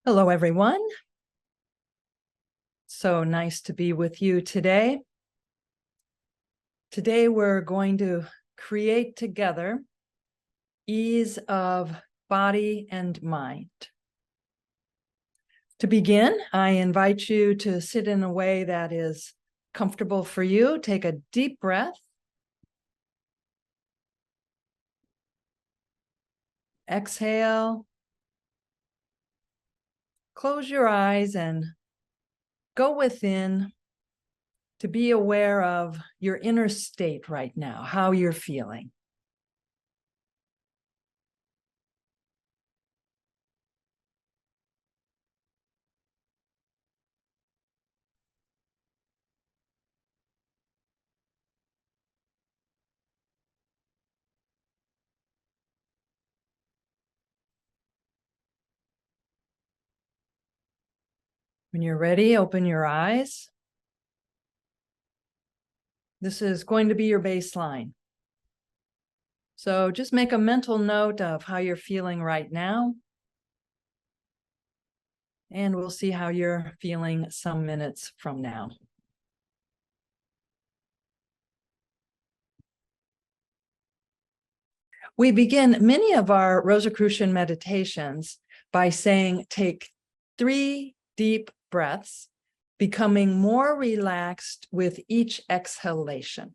Hello, everyone. So nice to be with you today. Today, we're going to create together ease of body and mind. To begin, I invite you to sit in a way that is comfortable for you. Take a deep breath. Exhale. Close your eyes and go within to be aware of your inner state right now, how you're feeling. When you're ready, open your eyes. This is going to be your baseline. So just make a mental note of how you're feeling right now. And we'll see how you're feeling some minutes from now. We begin many of our Rosicrucian meditations by saying, take 3 deep breaths, becoming more relaxed with each exhalation.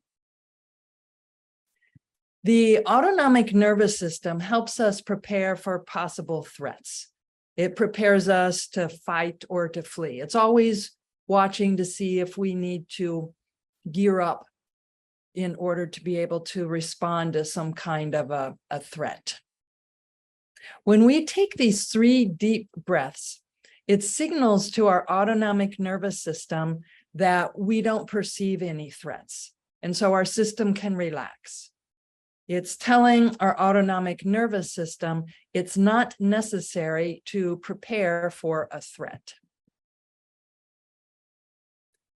The autonomic nervous system helps us prepare for possible threats. It prepares us to fight or to flee. It's always watching to see if we need to gear up in order to be able to respond to some kind of a threat. When we take these 3 deep breaths, it signals to our autonomic nervous system that we don't perceive any threats. And so our system can relax. It's telling our autonomic nervous system it's not necessary to prepare for a threat.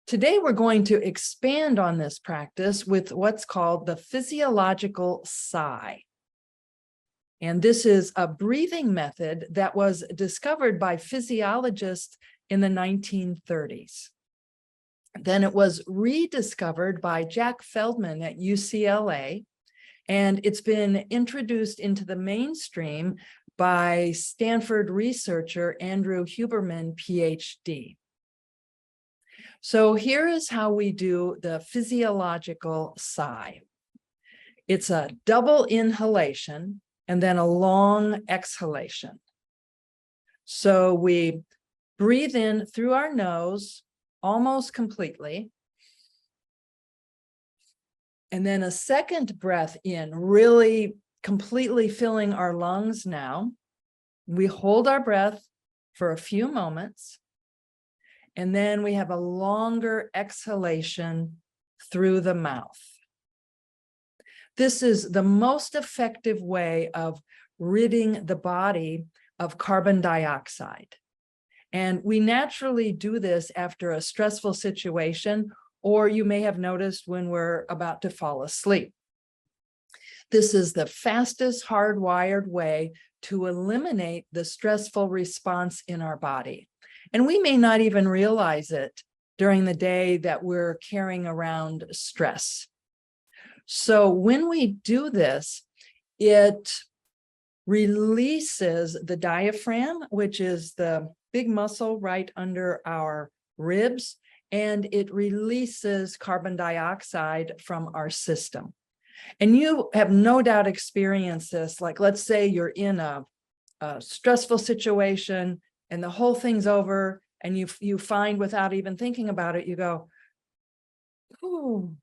Today, we're going to expand on this practice with what's called the physiological sigh. And this is a breathing method that was discovered by physiologists in the 1930s. Then it was rediscovered by Jack Feldman at UCLA. And it's been introduced into the mainstream by Stanford researcher Andrew Huberman, PhD. So here is how we do the physiological sigh. It's a double inhalation and then a long exhalation. So we breathe in through our nose almost completely. And then a second breath in, really completely filling our lungs now. We hold our breath for a few moments. And then we have a longer exhalation through the mouth. This is the most effective way of ridding the body of carbon dioxide. And we naturally do this after a stressful situation, or you may have noticed when we're about to fall asleep. This is the fastest hardwired way to eliminate the stressful response in our body. And we may not even realize it during the day that we're carrying around stress. So when we do this, it releases the diaphragm, which is the big muscle right under our ribs, and it releases carbon dioxide from our system. And you have no doubt experienced this. Like, let's say you're in a stressful situation and the whole thing's over, and you find without even thinking about it, you go, ooh,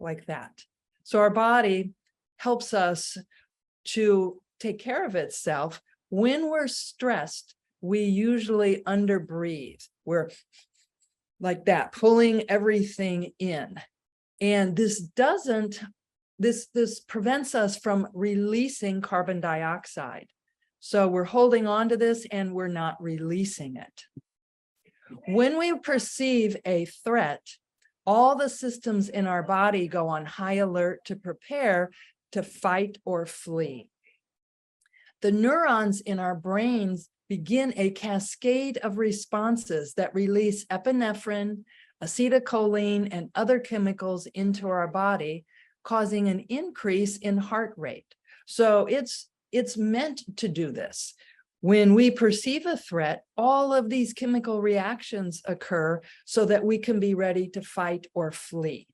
like that. So our body helps us to take care of itself. When we're stressed, we usually underbreathe. We're like that, pulling everything in. And this prevents us from releasing carbon dioxide. So we're holding on to this and we're not releasing it. When we perceive a threat, all the systems in our body go on high alert to prepare to fight or flee. The neurons in our brains begin a cascade of responses that release epinephrine, acetylcholine, and other chemicals into our body, causing an increase in heart rate. So it's meant to do this. When we perceive a threat, all of these chemical reactions occur so that we can be ready to fight or flee.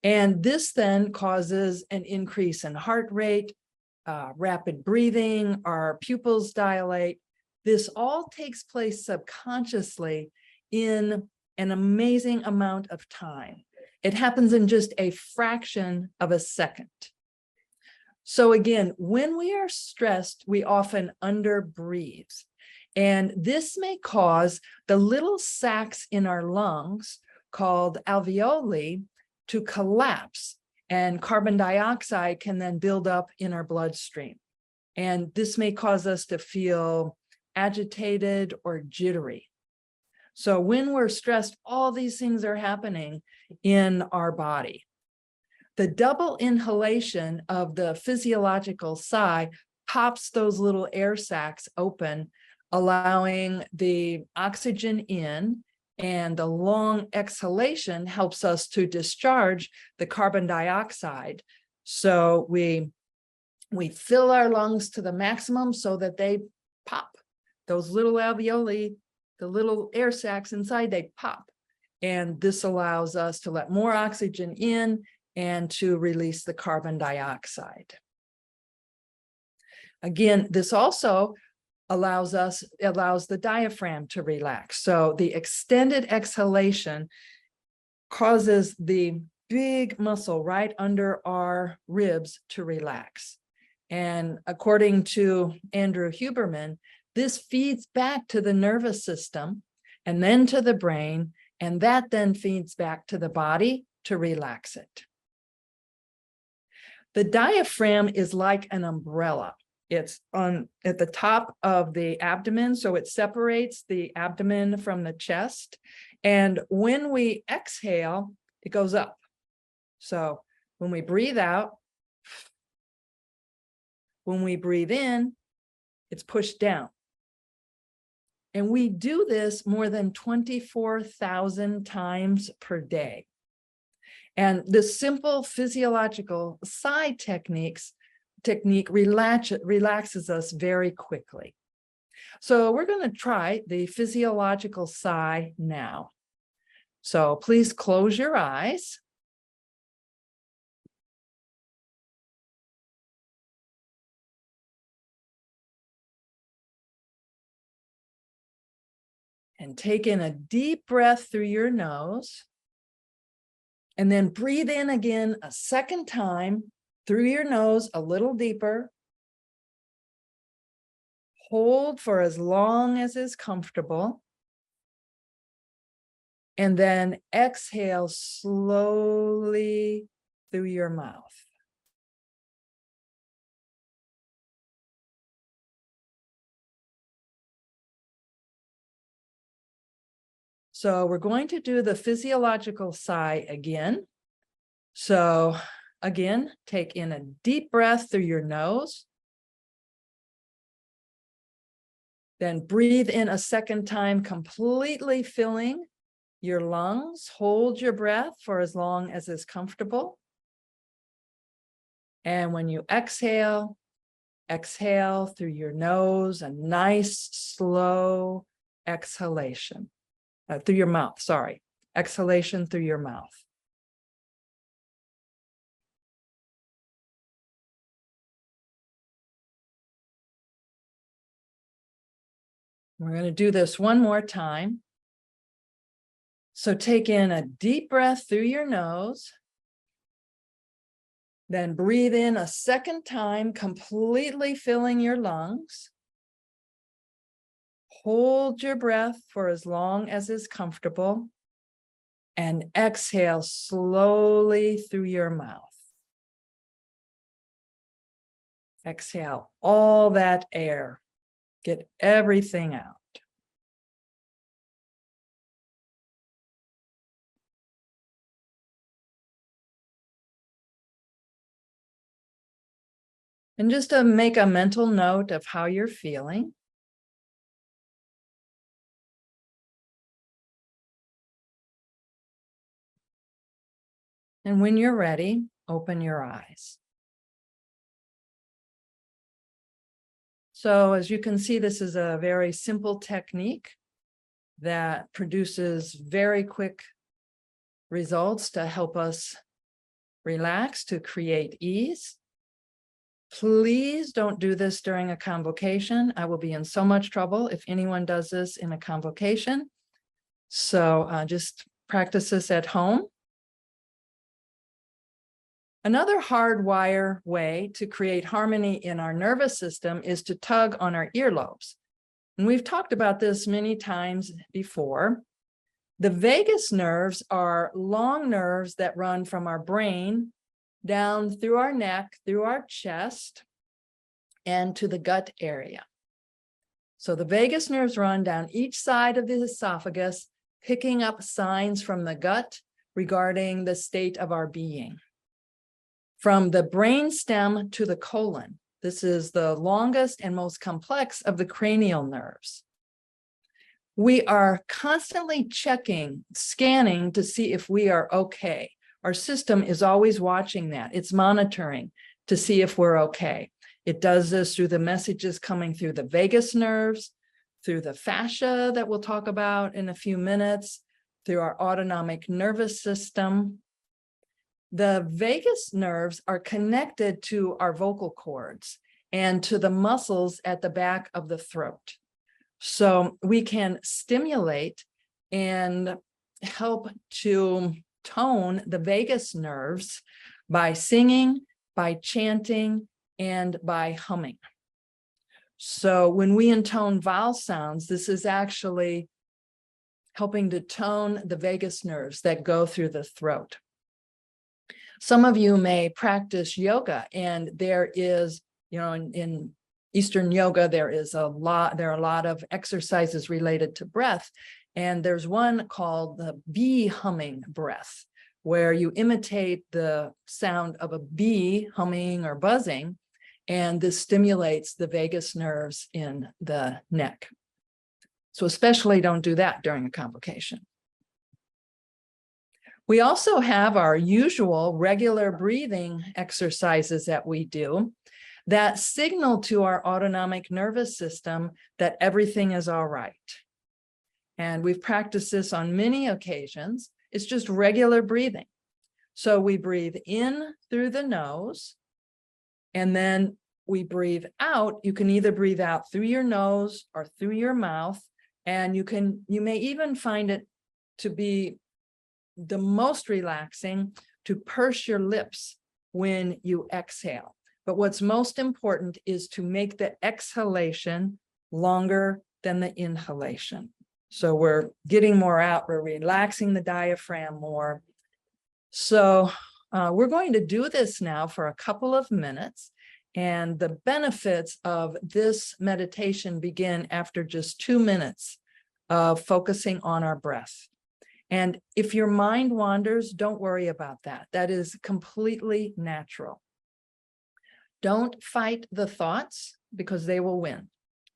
And this then causes an increase in heart rate, rapid breathing, our pupils dilate. This all takes place subconsciously in an amazing amount of time. It happens in just a fraction of a second. So again, when we are stressed, we often underbreathe. And this may cause the little sacs in our lungs called alveoli to collapse, and carbon dioxide can then build up in our bloodstream. And this may cause us to feel agitated or jittery. So when we're stressed, all these things are happening in our body. The double inhalation of the physiological sigh pops those little air sacs open, allowing the oxygen in, and the long exhalation helps us to discharge the carbon dioxide. So we fill our lungs to the maximum so that they pop. Those little alveoli, the little air sacs inside, they pop. And this allows us to let more oxygen in and to release the carbon dioxide. Again, this also allows the diaphragm to relax. So the extended exhalation causes the big muscle right under our ribs to relax. And according to Andrew Huberman, this feeds back to the nervous system and then to the brain, and that then feeds back to the body to relax it. The diaphragm is like an umbrella. It's at the top of the abdomen, so it separates the abdomen from the chest. And when we exhale, it goes up. So when we breathe out, when we breathe in, it's pushed down. And we do this more than 24,000 times per day. And this simple physiological sigh technique relaxes us very quickly. So we're going to try the physiological sigh now. So please close your eyes. And take in a deep breath through your nose. And then breathe in again a second time through your nose, a little deeper. Hold for as long as is comfortable. And then exhale slowly through your mouth. So we're going to do the physiological sigh again. So again, take in a deep breath through your nose. Then breathe in a second time, completely filling your lungs. Hold your breath for as long as is comfortable. And when you exhale, exhale through your nose, a nice slow exhalation. Through your mouth, sorry. Exhalation through your mouth. We're going to do this one more time. So take in a deep breath through your nose. Then breathe in a second time, completely filling your lungs. Hold your breath for as long as is comfortable. And exhale slowly through your mouth. Exhale all that air. Get everything out. And just to make a mental note of how you're feeling. And when you're ready, open your eyes. So as you can see, this is a very simple technique that produces very quick results to help us relax, to create ease. Please don't do this during a convocation. I will be in so much trouble if anyone does this in a convocation. So just practice this at home. Another hardwire way to create harmony in our nervous system is to tug on our earlobes. And we've talked about this many times before. The vagus nerves are long nerves that run from our brain down through our neck, through our chest, and to the gut area. So the vagus nerves run down each side of the esophagus, picking up signs from the gut regarding the state of our being. From the brainstem to the colon, this is the longest and most complex of the cranial nerves. We are constantly checking, scanning to see if we are okay. Our system is always watching that. It's monitoring to see if we're okay. It does this through the messages coming through the vagus nerves, through the fascia that we'll talk about in a few minutes, through our autonomic nervous system. The vagus nerves are connected to our vocal cords and to the muscles at the back of the throat. So we can stimulate and help to tone the vagus nerves by singing, by chanting, and by humming. So when we intone vowel sounds, this is actually helping to tone the vagus nerves that go through the throat. Some of you may practice yoga, and there is, in Eastern yoga, there are a lot of exercises related to breath. And there's one called the bee humming breath, where you imitate the sound of a bee humming or buzzing, and this stimulates the vagus nerves in the neck. So especially don't do that during a convocation. We also have our usual regular breathing exercises that we do that signal to our autonomic nervous system that everything is all right. And we've practiced this on many occasions. It's just regular breathing. So we breathe in through the nose, and then we breathe out. You can either breathe out through your nose or through your mouth, and you may even find it to be the most relaxing to purse your lips when you exhale. But what's most important is to make the exhalation longer than the inhalation. So we're getting more out, we're relaxing the diaphragm more. So we're going to do this now for a couple of minutes. And the benefits of this meditation begin after just 2 minutes of focusing on our breath. And if your mind wanders, don't worry about that. That is completely natural. Don't fight the thoughts because they will win.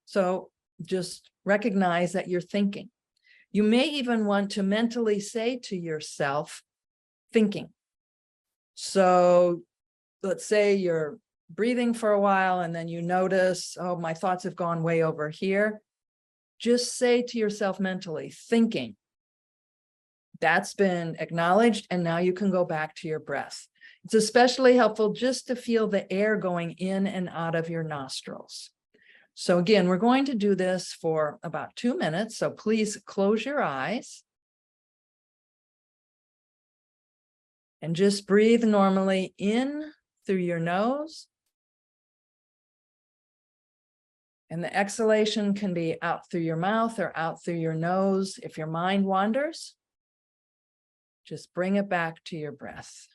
So just recognize that you're thinking. You may even want to mentally say to yourself, thinking. So let's say you're breathing for a while and then you notice, oh, my thoughts have gone way over here. Just say to yourself mentally, thinking. That's been acknowledged, and now you can go back to your breath. It's especially helpful just to feel the air going in and out of your nostrils. So again, we're going to do this for about 2 minutes, so please close your eyes. And just breathe normally in through your nose. And the exhalation can be out through your mouth or out through your nose. If your mind wanders, just bring it back to your breath.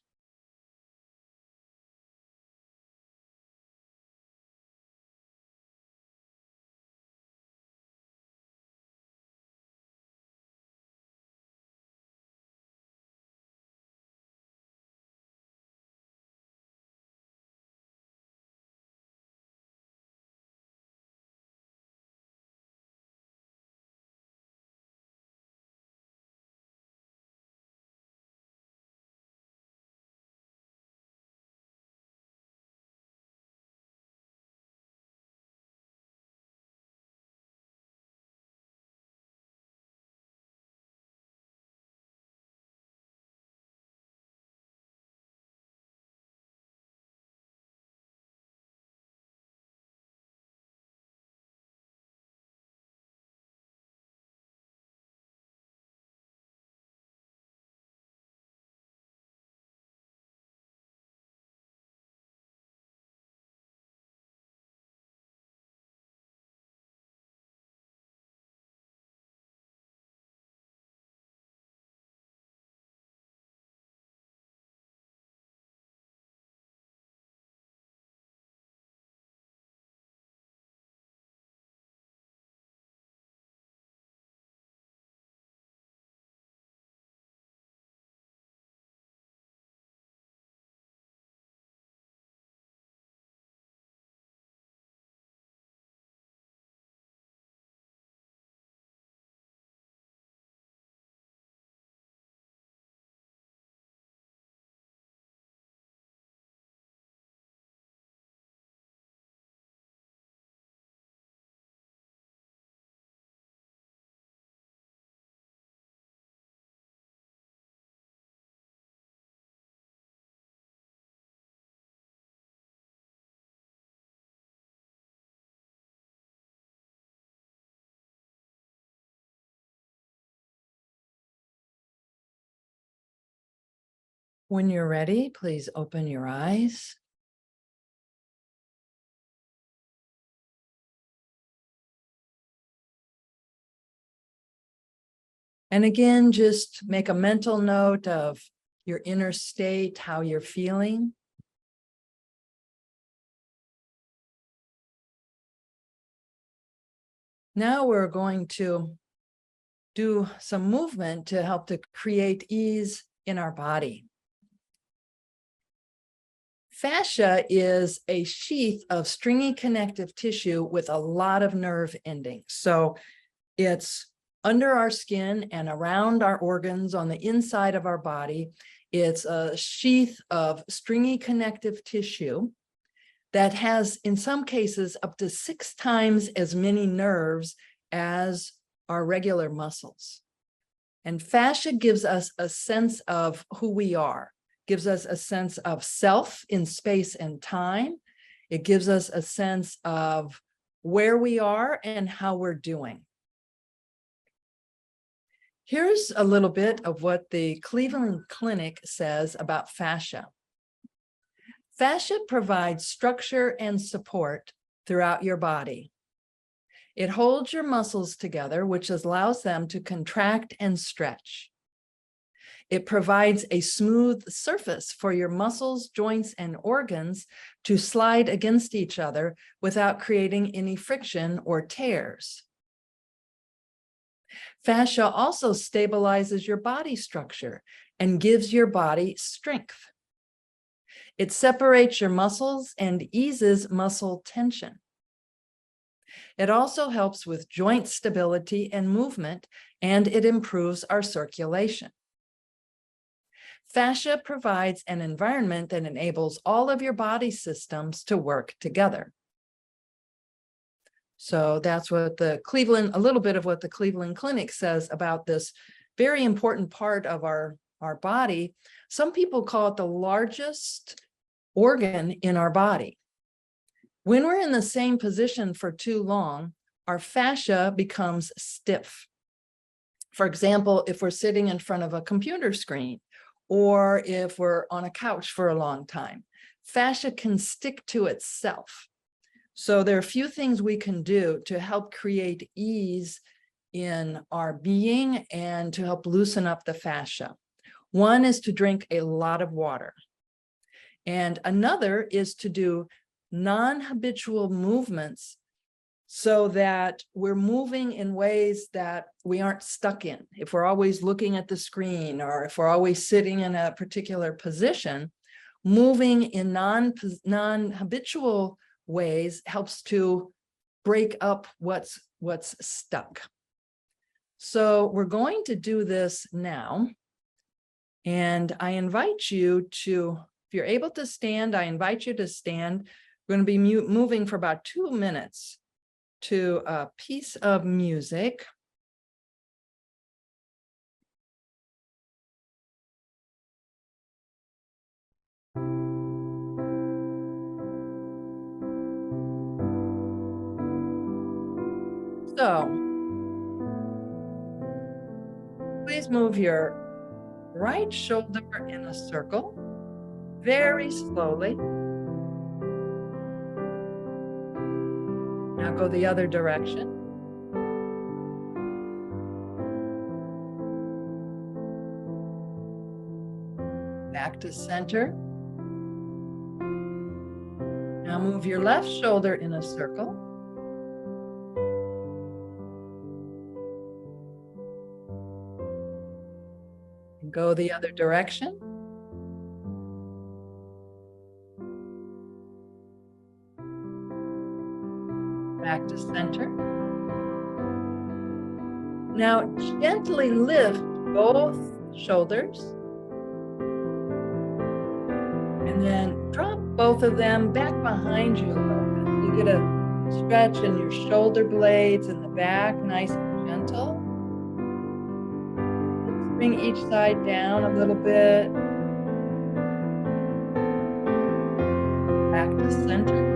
When you're ready, please open your eyes. And again, just make a mental note of your inner state, how you're feeling. Now we're going to do some movement to help to create ease in our body. Fascia is a sheath of stringy connective tissue with a lot of nerve endings. So it's under our skin and around our organs on the inside of our body. It's a sheath of stringy connective tissue that has, in some cases, up to 6 times as many nerves as our regular muscles. And fascia gives us a sense of who we are, gives us a sense of self in space and time. It gives us a sense of where we are and how we're doing. Here's a little bit of what the Cleveland Clinic says about fascia. Fascia provides structure and support throughout your body. It holds your muscles together, which allows them to contract and stretch. It provides a smooth surface for your muscles, joints, and organs to slide against each other without creating any friction or tears. Fascia also stabilizes your body structure and gives your body strength. It separates your muscles and eases muscle tension. It also helps with joint stability and movement, and it improves our circulation. Fascia provides an environment that enables all of your body systems to work together. So that's what a little bit of what the Cleveland Clinic says about this very important part of our body. Some people call it the largest organ in our body. When we're in the same position for too long, our fascia becomes stiff. For example, if we're sitting in front of a computer screen, or if we're on a couch for a long time, fascia can stick to itself. So there are a few things we can do to help create ease in our being and to help loosen up the fascia. One is to drink a lot of water. And another is to do non-habitual movements so that we're moving in ways that we aren't stuck in. If we're always looking at the screen, or if we're always sitting in a particular position, moving in non-habitual ways helps to break up what's stuck. So we're going to do this now. And I invite you to, if you're able to stand, I invite you to stand. We're going to be moving for about 2 minutes to a piece of music. So please move your right shoulder in a circle, very slowly. Now go the other direction. Back to center. Now move your left shoulder in a circle. And go the other direction. Back to center. Now gently lift both shoulders. And then drop both of them back behind you a little bit. You get a stretch in your shoulder blades in the back, nice and gentle. Let's bring each side down a little bit. Back to center.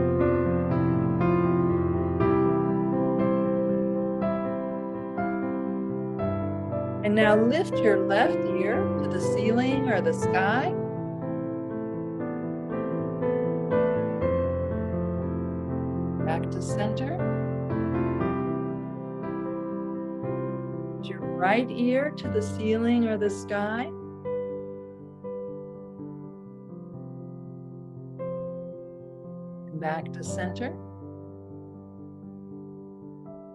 And now lift your left ear to the ceiling or the sky Back to center. Put your right ear to the ceiling or the sky. And back to center.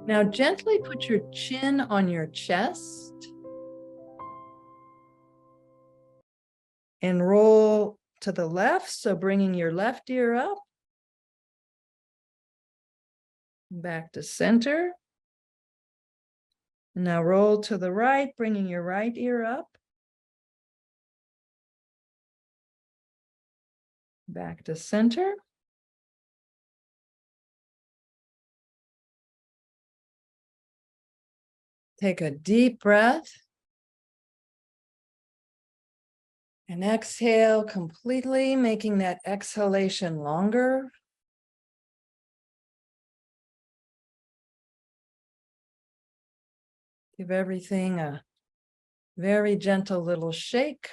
Now gently put your chin on your chest and roll to the left, so bringing your left ear up. Back to center. Now roll to the right, bringing your right ear up. Back to center. Take a deep breath. And exhale completely, making that exhalation longer. Give everything a very gentle little shake.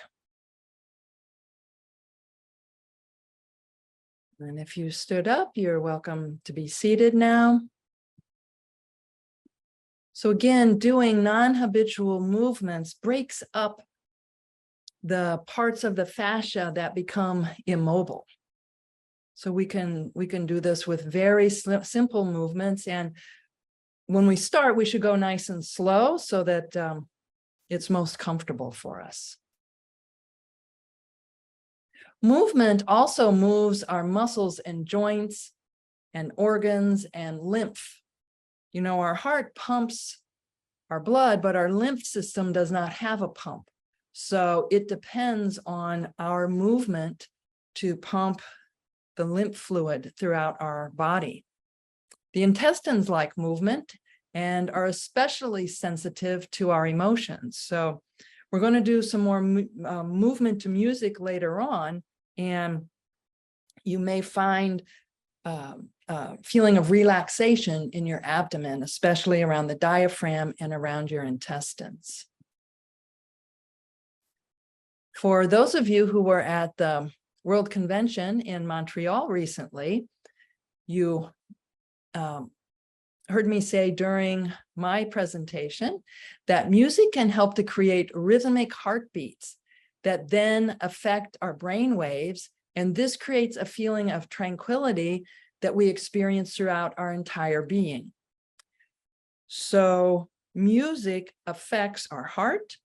And if you stood up, you're welcome to be seated now. So again, doing non-habitual movements breaks up the parts of the fascia that become immobile. So we can do this with very simple movements. And when we start, we should go nice and slow so that it's most comfortable for us. Movement also moves our muscles and joints and organs and lymph. You know, our heart pumps our blood, but our lymph system does not have a pump. So it depends on our movement to pump the lymph fluid throughout our body. The intestines like movement and are especially sensitive to our emotions. So we're going to do some more movement to music later on, and you may find feeling of relaxation in your abdomen, especially around the diaphragm and around your intestines. For those of you who were at the World Convention in Montreal recently, you heard me say during my presentation that music can help to create rhythmic heartbeats that then affect our brain waves, and this creates a feeling of tranquility that we experience throughout our entire being. So music affects our heart,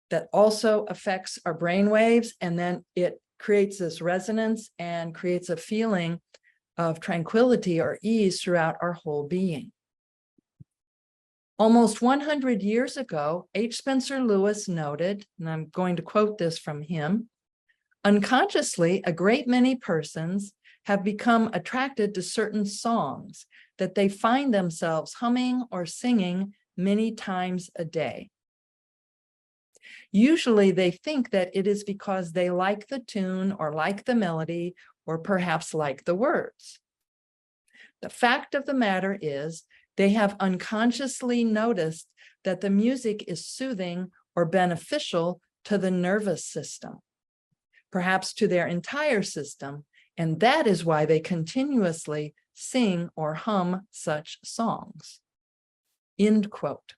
that also affects our brain waves, and then it creates this resonance and creates a feeling of tranquility or ease throughout our whole being. Almost 100 years ago, H. Spencer Lewis noted, and I'm going to quote this from him, "Unconsciously, a great many persons have become attracted to certain songs that they find themselves humming or singing many times a day. Usually they think that it is because they like the tune or like the melody or perhaps like the words. The fact of the matter is they have unconsciously noticed that the music is soothing or beneficial to the nervous system, perhaps to their entire system, and that is why they continuously sing or hum such songs." End quote.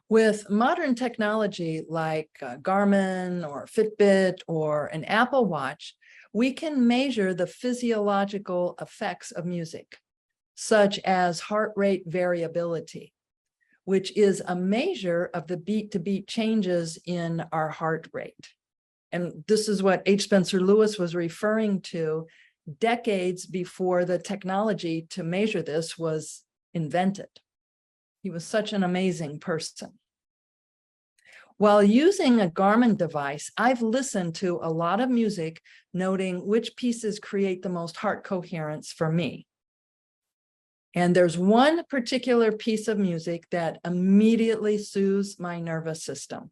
With modern technology like Garmin or Fitbit or an Apple Watch, we can measure the physiological effects of music, such as heart rate variability, which is a measure of the beat-to-beat changes in our heart rate. And this is what H. Spencer Lewis was referring to decades before the technology to measure this was invented. He was such an amazing person. While using a Garmin device, I've listened to a lot of music, noting which pieces create the most heart coherence for me. And there's one particular piece of music that immediately soothes my nervous system,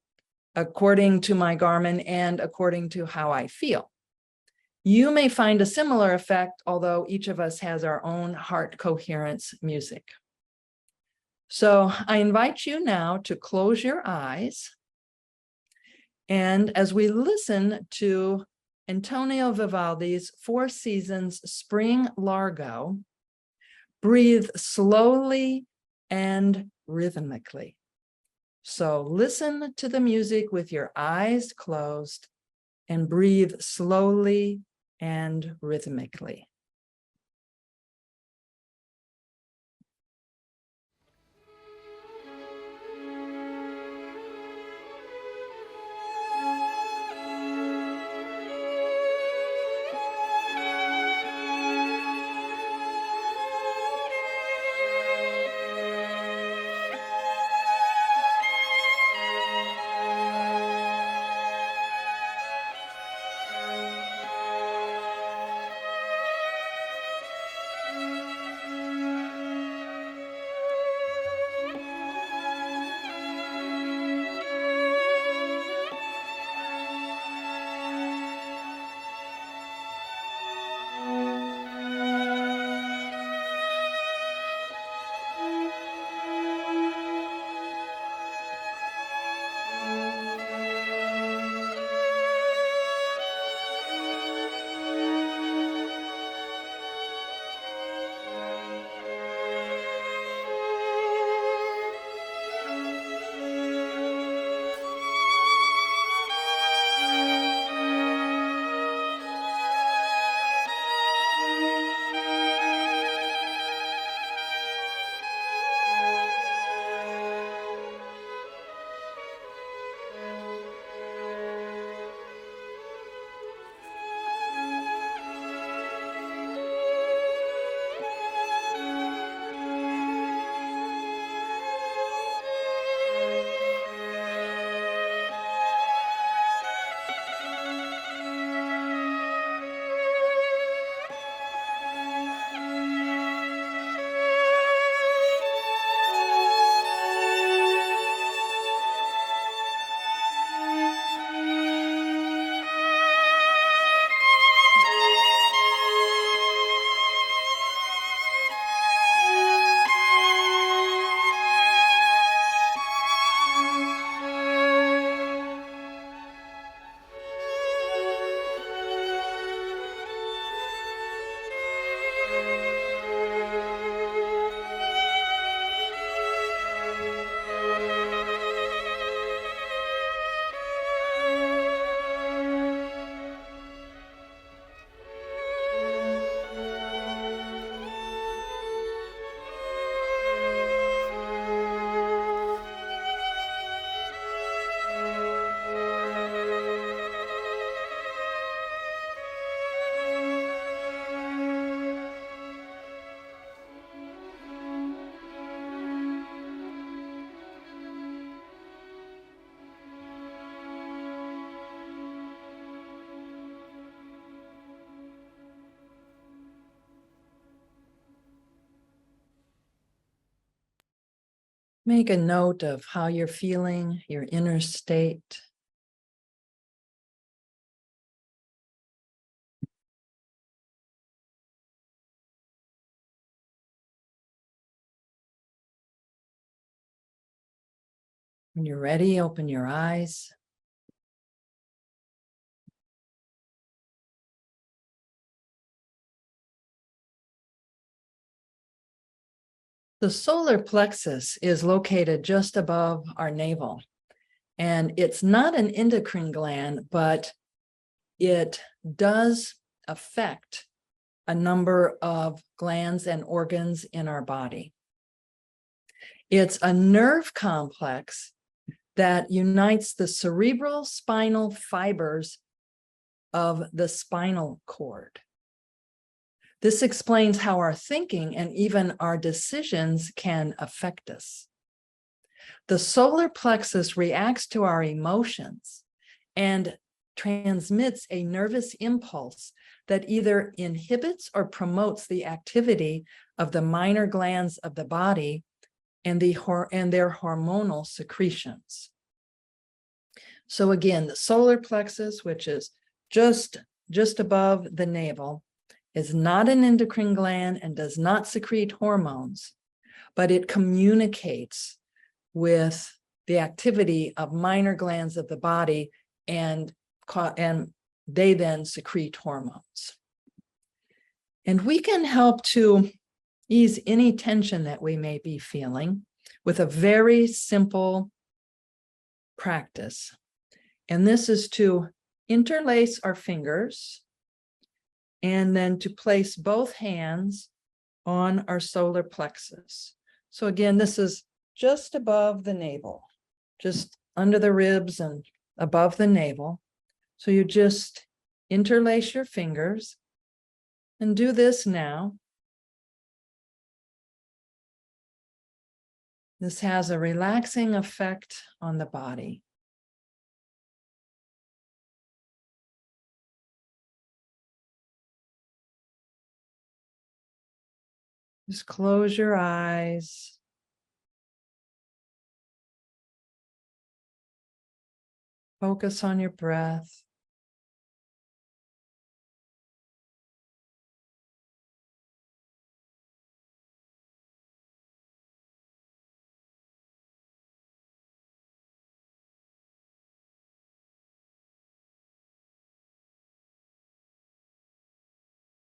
according to my Garmin and according to how I feel. You may find a similar effect, although each of us has our own heart coherence music. So I invite you now to close your eyes. And as we listen to Antonio Vivaldi's Four Seasons Spring Largo, breathe slowly and rhythmically. So listen to the music with your eyes closed and breathe slowly and rhythmically. Make a note of how you're feeling, your inner state. When you're ready, open your eyes. The solar plexus is located just above our navel, and it's not an endocrine gland, but it does affect a number of glands and organs in our body. It's a nerve complex that unites the cerebral spinal fibers of the spinal cord. This explains how our thinking and even our decisions can affect us. The solar plexus reacts to our emotions and transmits a nervous impulse that either inhibits or promotes the activity of the minor glands of the body and their hormonal secretions. So again, the solar plexus, which is just above the navel, is not an endocrine gland and does not secrete hormones, but it communicates with the activity of minor glands of the body and they then secrete hormones. And we can help to ease any tension that we may be feeling with a very simple practice. And this is to interlace our fingers and then to place both hands on our solar plexus. So again, this is just above the navel, just under the ribs and above the navel. So you just interlace your fingers and do this now. This has a relaxing effect on the body. Just close your eyes. Focus on your breath.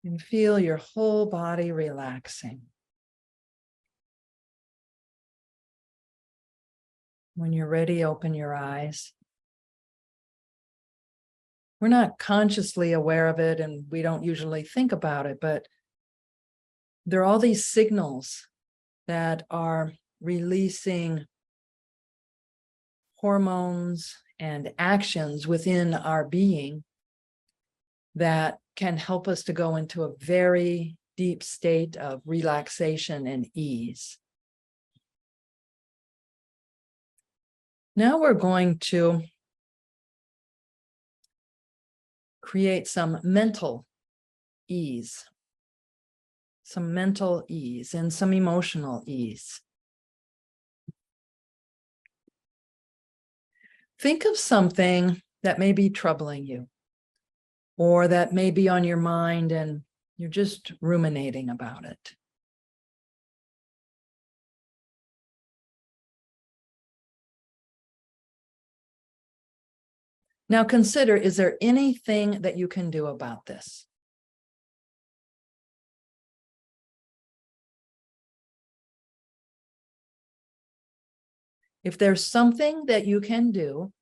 And feel your whole body relaxing. When you're ready, open your eyes. We're not consciously aware of it, and we don't usually think about it, but there are all these signals that are releasing hormones and actions within our being that can help us to go into a very deep state of relaxation and ease. Now we're going to create some mental ease and some emotional ease. Think of something that may be troubling you, or that may be on your mind and you're just ruminating about it. Now consider, is there anything that you can do about this? If there's something that you can do,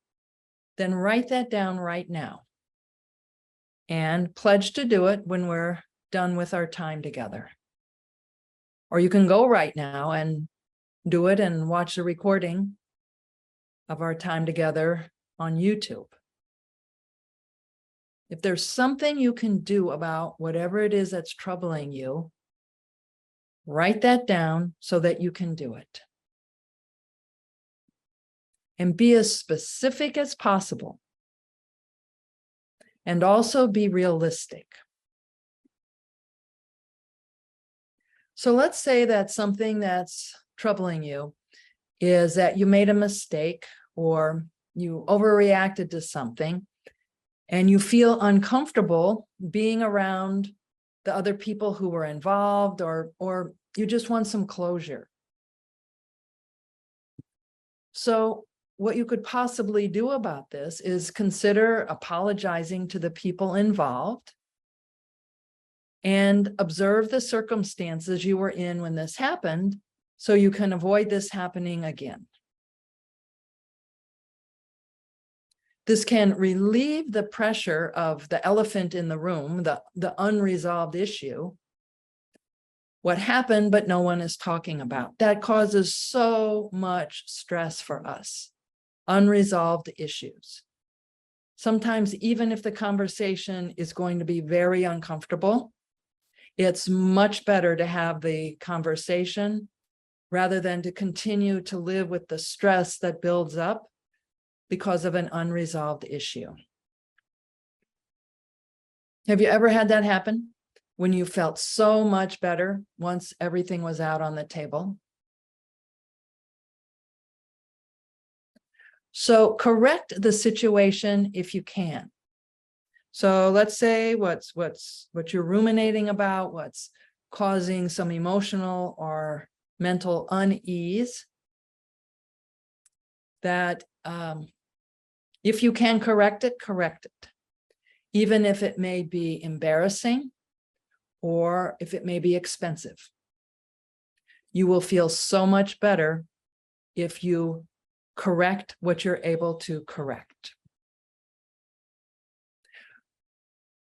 then write that down right now and pledge to do it when we're done with our time together. Or you can go right now and do it and watch the recording of our time together on YouTube. If there's something you can do about whatever it is that's troubling you, write that down so that you can do it. And be as specific as possible. And also be realistic. So let's say that something that's troubling you is that you made a mistake or you overreacted to something and you feel uncomfortable being around the other people who were involved, or you just want some closure. So what you could possibly do about this is consider apologizing to the people involved and observe the circumstances you were in when this happened so you can avoid this happening again. This can relieve the pressure of the elephant in the room, the unresolved issue. What happened, but no one is talking about. That causes so much stress for us. Unresolved issues. Sometimes, even if the conversation is going to be very uncomfortable, it's much better to have the conversation rather than to continue to live with the stress that builds up because of an unresolved issue. Have you ever had that happen when you felt so much better once everything was out on the table? So correct the situation if you can. So let's say what you're ruminating about, what's causing some emotional or mental unease, that if you can correct it, correct it. even if it may be embarrassing or if it may be expensive. You will feel so much better if you correct what you're able to correct.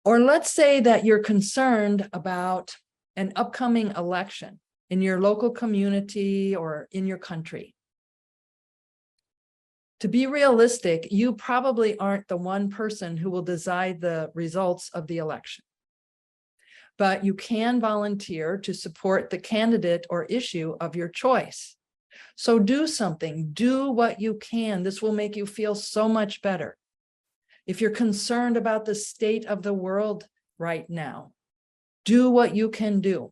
Or let's say that you're concerned about an upcoming election in your local community or in your country. To be realistic, you probably aren't the one person who will decide the results of the election. But you can volunteer to support the candidate or issue of your choice. So do something, do what you can. This will make you feel so much better. If you're concerned about the state of the world right now, do what you can do.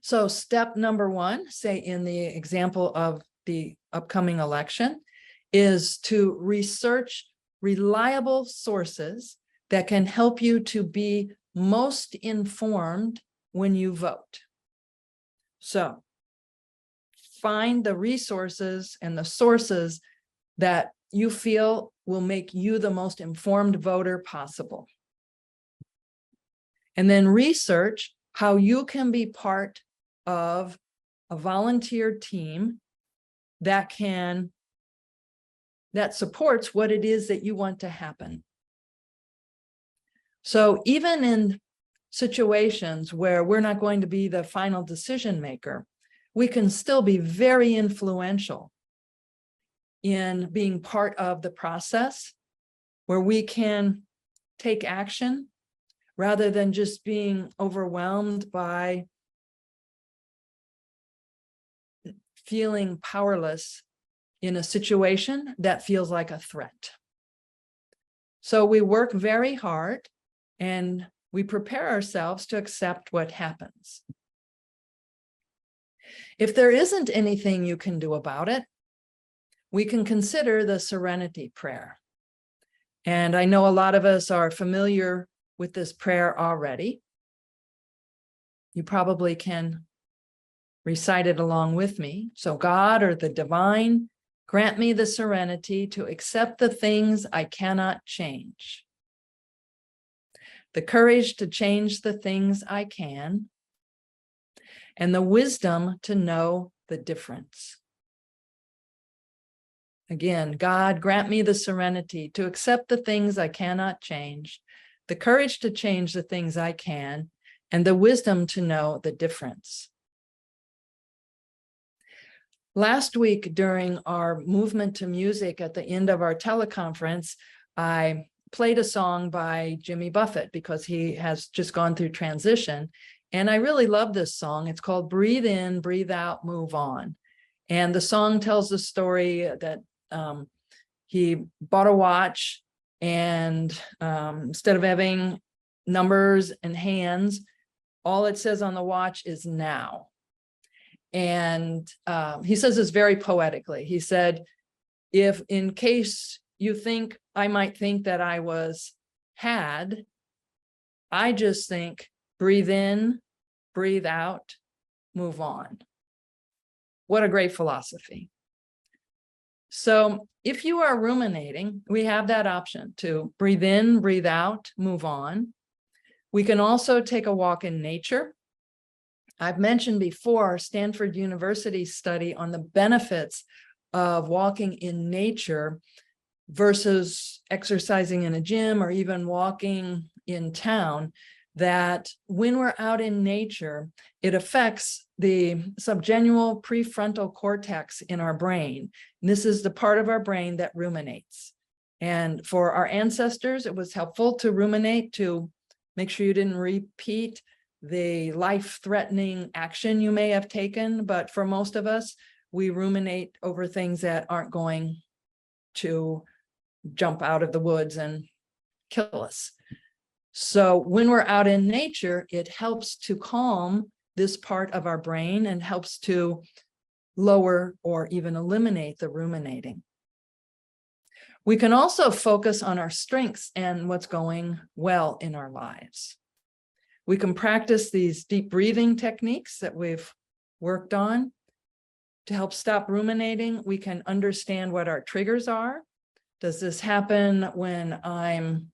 So step number one, say in the example of the upcoming election, is to research reliable sources that can help you to be most informed when you vote. So find the resources and the sources that you feel will make you the most informed voter possible. And then research how you can be part of a volunteer team that supports what it is that you want to happen. So even in situations where we're not going to be the final decision maker, we can still be very influential in being part of the process where we can take action rather than just being overwhelmed by feeling powerless in a situation that feels like a threat. So we work very hard and we prepare ourselves to accept what happens. If there isn't anything you can do about it, we can consider the serenity prayer. And I know a lot of us are familiar with this prayer already. You probably can recite it along with me. So God or the divine, grant me the serenity to accept the things I cannot change, the courage to change the things I can, and the wisdom to know the difference. Again, God, grant me the serenity to accept the things I cannot change, the courage to change the things I can, and the wisdom to know the difference. Last week, during our movement to music at the end of our teleconference, I played a song by Jimmy Buffett because he has just gone through transition. And I really love this song. It's called Breathe In, Breathe Out, Move On. And the song tells the story that he bought a watch and instead of having numbers and hands, all it says on the watch is now. And he says this very poetically. He said, if in case you think I might think that I was had, I just think breathe in, breathe out, move on. What a great philosophy. So if you are ruminating, we have that option to breathe in, breathe out, move on. We can also take a walk in nature. I've mentioned before Stanford University's study on the benefits of walking in nature versus exercising in a gym or even walking in town, that when we're out in nature, it affects the subgenual prefrontal cortex in our brain. And this is the part of our brain that ruminates. And for our ancestors, it was helpful to ruminate to make sure you didn't repeat the life-threatening action you may have taken. But for most of us, we ruminate over things that aren't going to jump out of the woods and kill us. So when we're out in nature, it helps to calm this part of our brain and helps to lower or even eliminate the ruminating. We can also focus on our strengths and what's going well in our lives. We can practice these deep breathing techniques that we've worked on to help stop ruminating. We can understand what our triggers are. Does this happen when I'm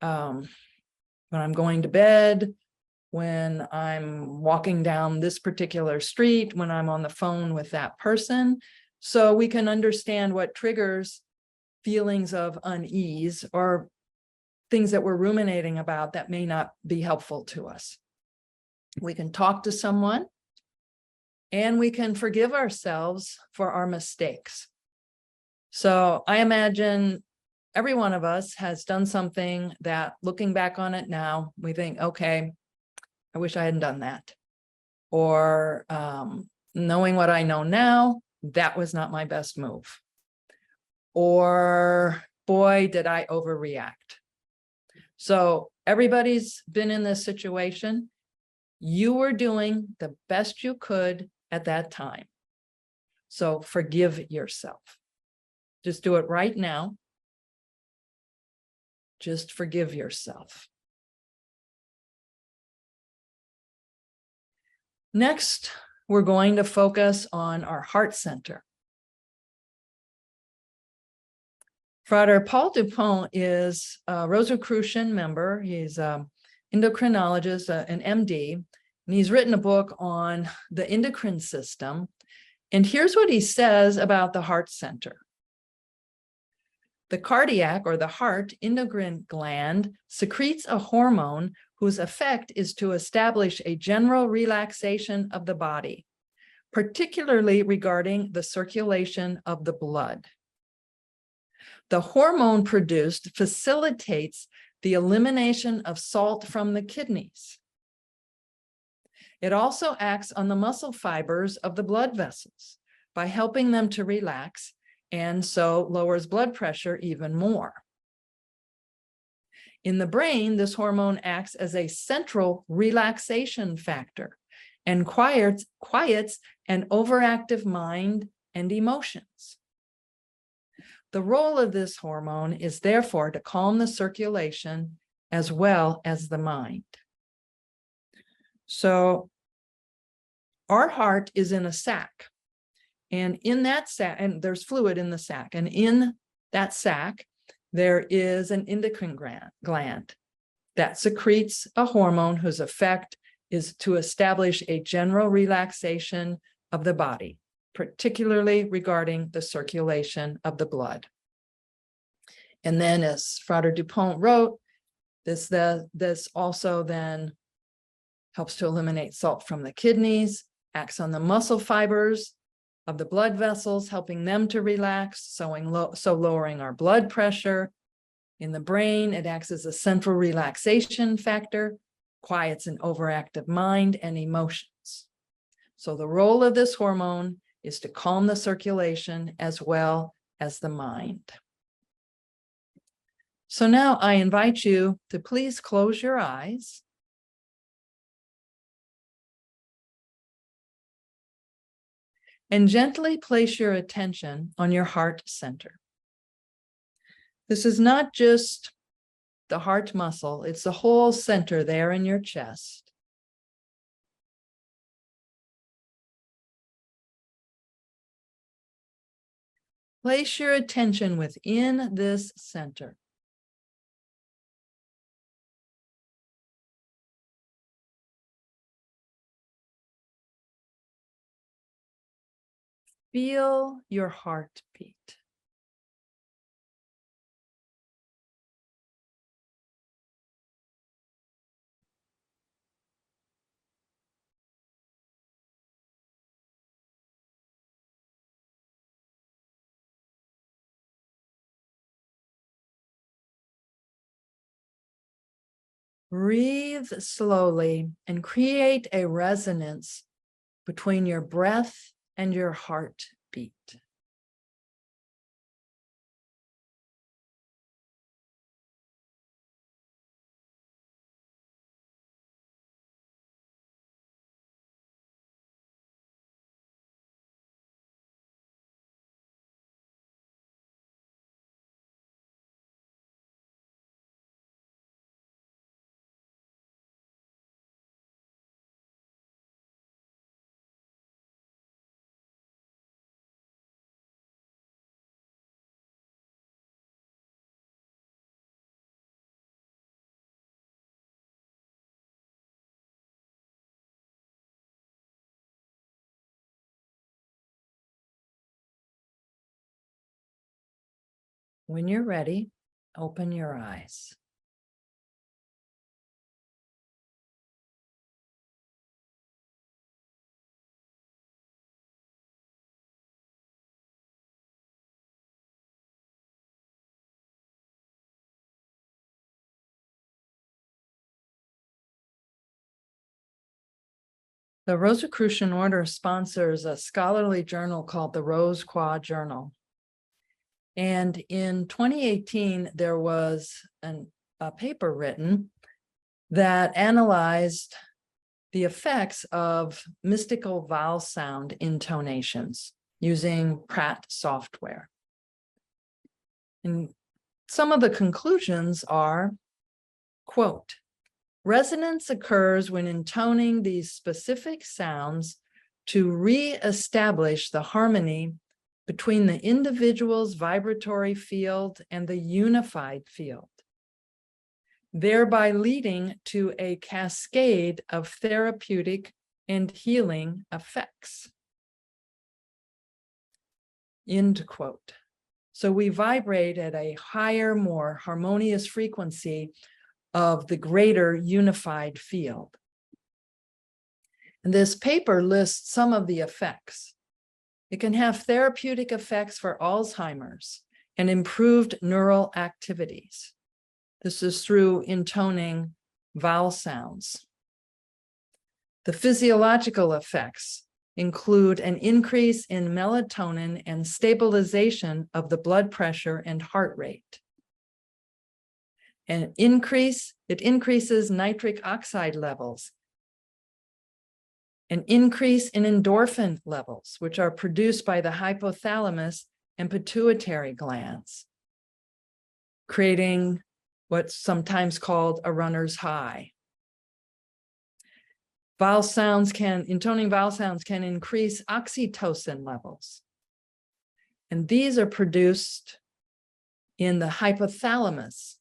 when I'm going to bed, when I'm walking down this particular street, when I'm on the phone with that person, so we can understand what triggers feelings of unease or things that we're ruminating about that may not be helpful to us. We can talk to someone, and we can forgive ourselves for our mistakes. So I imagine every one of us has done something that, looking back on it now, we think, okay, I wish I hadn't done that. Or knowing what I know now, that was not my best move. Or boy, did I overreact. So everybody's been in this situation. You were doing the best you could at that time. So forgive yourself. Just do it right now. Just forgive yourself. Next, we're going to focus on our heart center. Frater Paul Dupont is a Rosicrucian member. He's an endocrinologist, an MD, and he's written a book on the endocrine system. And here's what he says about the heart center. The cardiac, or the heart, endocrine gland secretes a hormone whose effect is to establish a general relaxation of the body, particularly regarding the circulation of the blood. The hormone produced facilitates the elimination of salt from the kidneys. It also acts on the muscle fibers of the blood vessels by helping them to relax, and so lowers blood pressure even more. In the brain, this hormone acts as a central relaxation factor and quiets an overactive mind and emotions. The role of this hormone is therefore to calm the circulation as well as the mind. So our heart is in a sac, and in that sac, and there's fluid in the sac, and in that sac, there is an endocrine gland that secretes a hormone whose effect is to establish a general relaxation of the body, particularly regarding the circulation of the blood. And then, as Frater Dupont wrote, this also then helps to eliminate salt from the kidneys, acts on the muscle fibers of the blood vessels, helping them to relax, so lowering our blood pressure. In the brain, it acts as a central relaxation factor, quiets an overactive mind and emotions. So the role of this hormone is to calm the circulation as well as the mind. So now I invite you to please close your eyes. And gently place your attention on your heart center. This is not just the heart muscle, it's the whole center there in your chest. Place your attention within this center. Feel your heartbeat. Breathe slowly and create a resonance between your breath and your heartbeat. When you're ready, open your eyes. The Rosicrucian order sponsors a scholarly journal called the Rosicrucian Journal. And in 2018, there was a paper written that analyzed the effects of mystical vowel sound intonations using Pratt software. And some of the conclusions are, quote, resonance occurs when intoning these specific sounds to re-establish the harmony between the individual's vibratory field and the unified field, thereby leading to a cascade of therapeutic and healing effects. End quote. So we vibrate at a higher, more harmonious frequency of the greater unified field. And this paper lists some of the effects. It can have therapeutic effects for Alzheimer's and improved neural activities. This is through intoning vowel sounds. The physiological effects include an increase in melatonin and stabilization of the blood pressure and heart rate. It increases nitric oxide levels, an increase in endorphin levels, which are produced by the hypothalamus and pituitary glands, creating what's sometimes called a runner's high. Intoning vowel sounds can increase oxytocin levels. And these are produced in the hypothalamus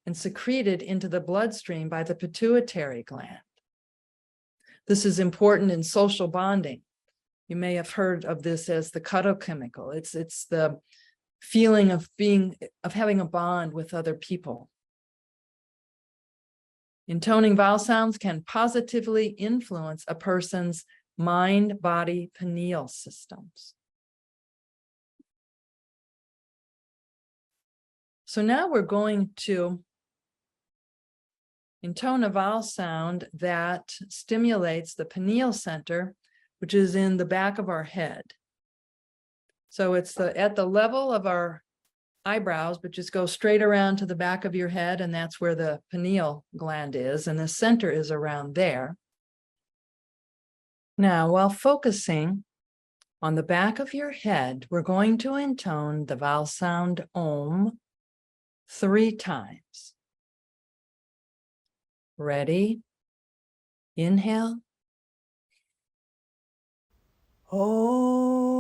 and secreted into the bloodstream by the pituitary gland. This is important in social bonding. You may have heard of this as the cuddle chemical. It's the feeling of having a bond with other people. Intoning vowel sounds can positively influence a person's mind, body, pineal systems. So now we're going to intone a vowel sound that stimulates the pineal center, which is in the back of our head. So it's at the level of our eyebrows, but just go straight around to the back of your head, and that's where the pineal gland is, and the center is around there. Now, while focusing on the back of your head, we're going to intone the vowel sound Om 3 times. Ready? Inhale. Om.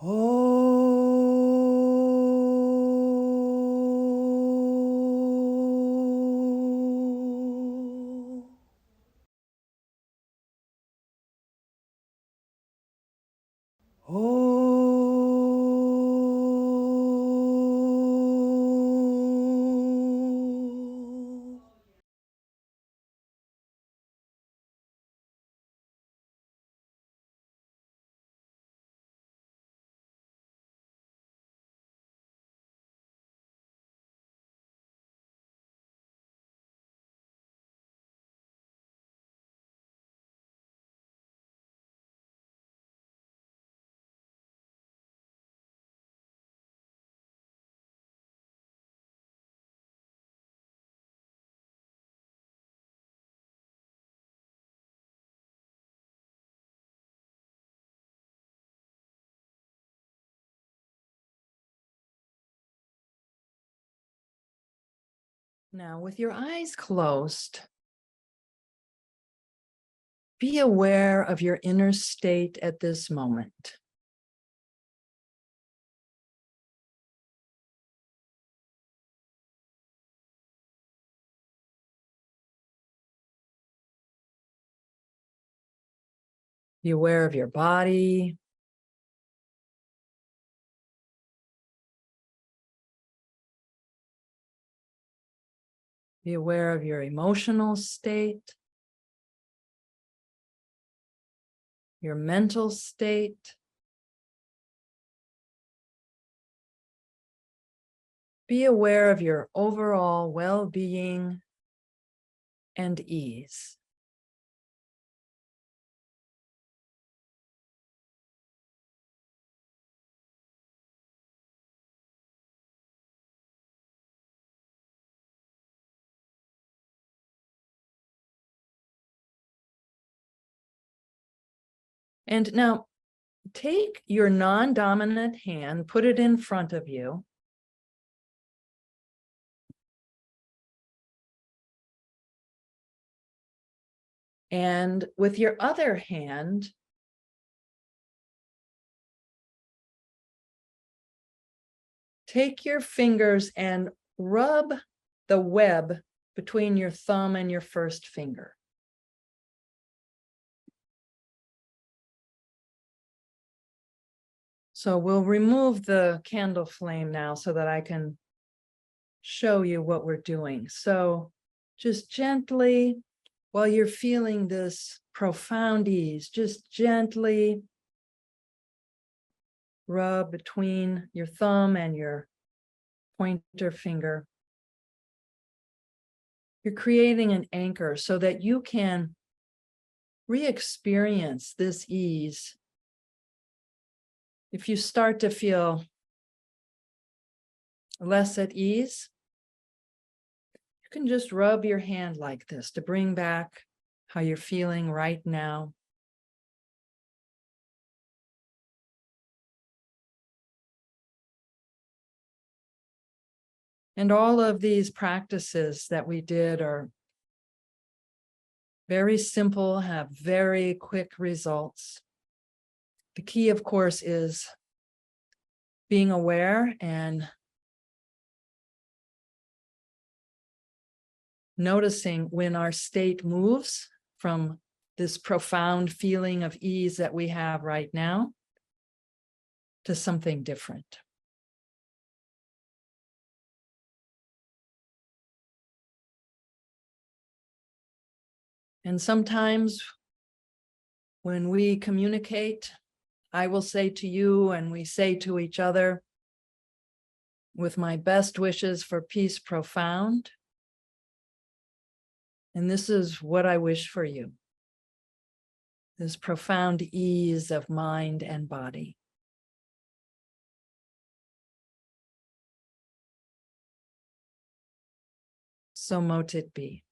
Om. Om. Now, with your eyes closed, be aware of your inner state at this moment. Be aware of your body. Be aware of your emotional state, your mental state. Be aware of your overall well-being and ease. And now take your non-dominant hand, put it in front of you. And with your other hand, take your fingers and rub the web between your thumb and your first finger. So we'll remove the candle flame now so that I can show you what we're doing. So just gently, while you're feeling this profound ease, just gently rub between your thumb and your pointer finger. You're creating an anchor so that you can re-experience this ease. If you start to feel less at ease, you can just rub your hand like this to bring back how you're feeling right now. And all of these practices that we did are very simple, have very quick results. The key, of course, is being aware and noticing when our state moves from this profound feeling of ease that we have right now to something different. And sometimes when we communicate, I will say to you and we say to each other, with my best wishes for peace profound. And this is what I wish for you. This profound ease of mind and body. So mote it be.